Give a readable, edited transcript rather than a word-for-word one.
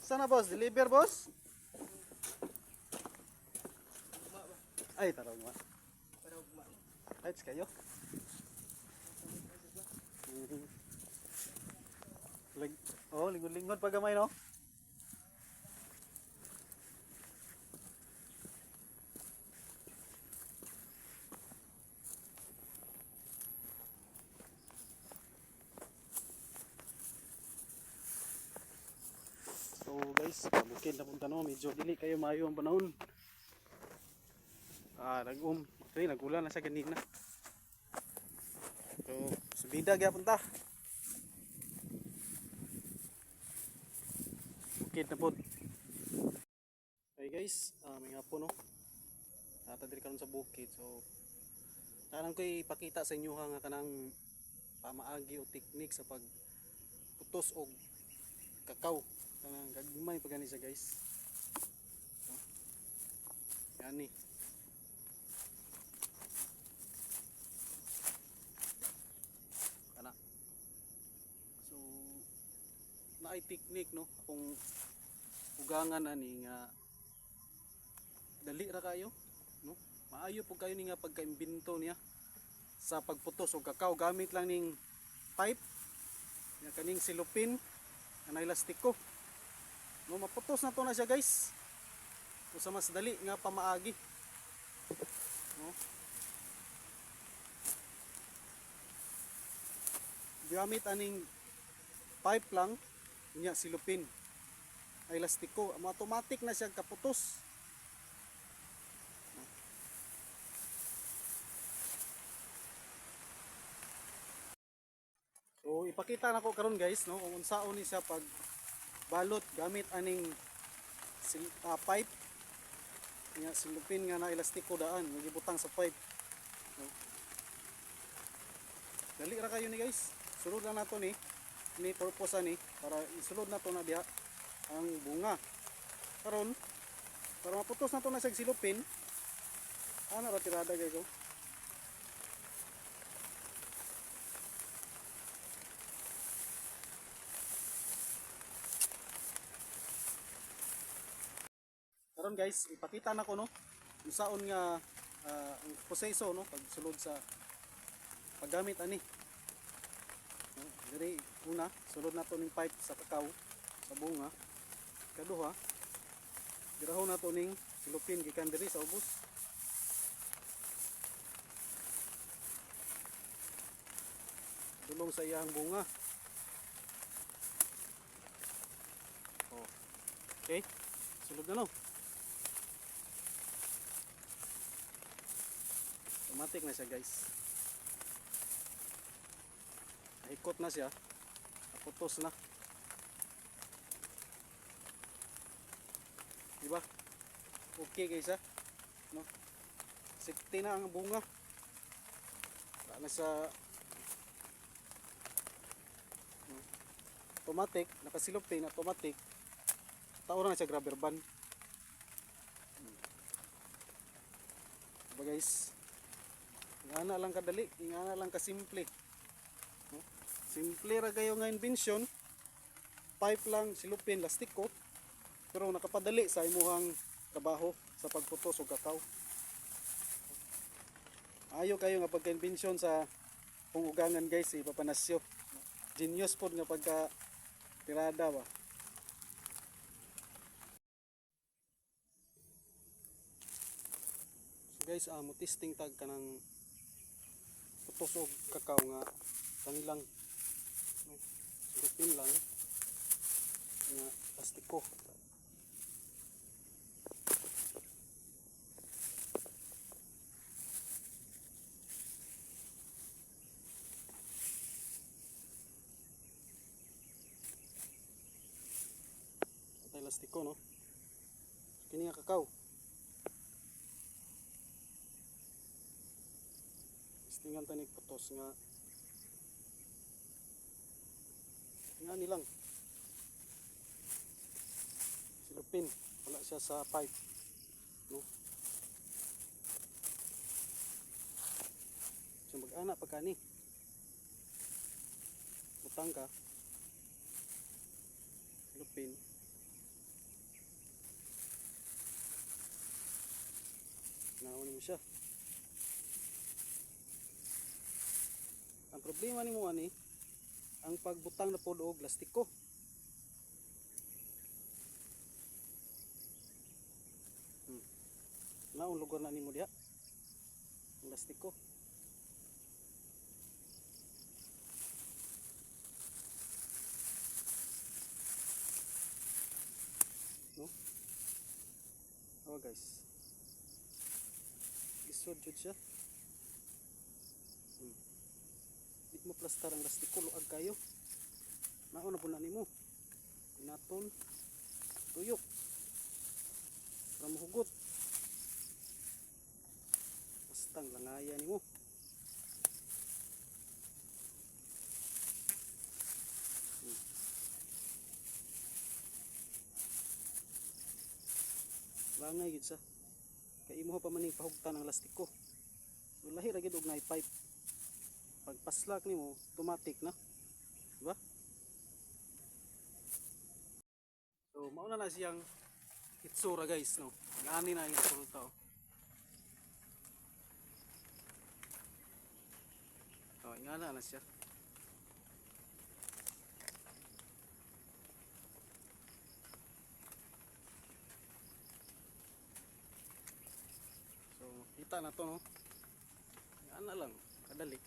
Sana boss, deliver boss. Ay, taraw mo. Lights kayo. Oh, lingod-lingod pa gamay no. So guys, bukid na punta no, medyo dili kayo maayo ang panahon. Actually nagulan na siya kanina. So, subida gyapon ta. Bukid na pod. Okay guys, may hapon no. Nata diri karon sa bukid. So, tanang ko ipakita sa inyo nga kanang pamaagi o technique sa pagputos og kakao. Kanang gagmay pa gani siya guys. Yani. Kana. So naay technique no akong ugangan ani nga dali ra kayo no. Maayo po kayo ni nga pagka-imbento niya sa pagputos og kakao gamit lang ning pipe. Nga kaning silupin na elastiko. No, maputos na to na siya guys. So, sa mas dali nga pamaagi. No? Gamit aning pipe lang niya silupin. Ay elastiko, automatic na siya kaputos. So ipakita nako karon guys no kung unsaon ni siya pag balot gamit aning pipe nga silupin nga na elastiko daan magibutang sa pipe no? Dali ra kayo ni guys, sulod na nato ni purpose ani para isulod na to na diha ang bunga karon para maputos na to na sa silupin ana ra tirada guys oh. Karon guys, ipakita na ko no kung saon nga ang proseso no pagsulod sa paggamit ani. No, diri una, sulod na to ning pipe sa kakao sa bunga. Kaduha, dirahon na to ning silupin gikan diri sa ubos. Dulong sa iyang bunga. Oh. Okay, sulod na no. Automatic na siya guys. Ikot na siya. Naputos na. Diba? Okay guys ha. No? Safety na ang bunga. Wala na siya no? Automatic. Nakasilupin automatic. Taon na siya grabber band. Diba guys? Ingana lang kadali, ingana lang kasimple. No? Simple ra kayo nga invention. Pipe lang, silupin, lastiko. Pero nakapadali sa imuhang trabaho sa pagputos og kakao. Ayo kayo nga pagka-invention sa pangugangan guys, ipapanasyo. Genius pod nga pagka tirada ba. So guys, mo testing tag kanang putos og kakao nga kanilang no, silupin lang nga plastiko. Patay plastiko no. Kini nga kakao. Tingnan tanig putos nga nilang silupin wala siya sa pipe no. So mag-ana pa kani butang ka silupin mo siya. Ang problema nimo ani ang pagbutang na pod og plastiko. Naong lugar na nimo diha. Ang plastiko. No? Oh guys. Isod jud siya. Di mo plastar ang plastiko luag kayo. Naon na po na nimo. Pinaton. Tuyok. Para mahugot. Bastang langaya nimo. Langay gid sa. Kay imo pa maning pahugtan ang plastiko. So lahi ra gid og nay pipe. Pag paslak nimo, automatic na. Diba? So mao na siyang itsura guys, no. Ngani na ang resulta. Oh, ingana na siya. So kita na to, no. Ingana lang, kadali.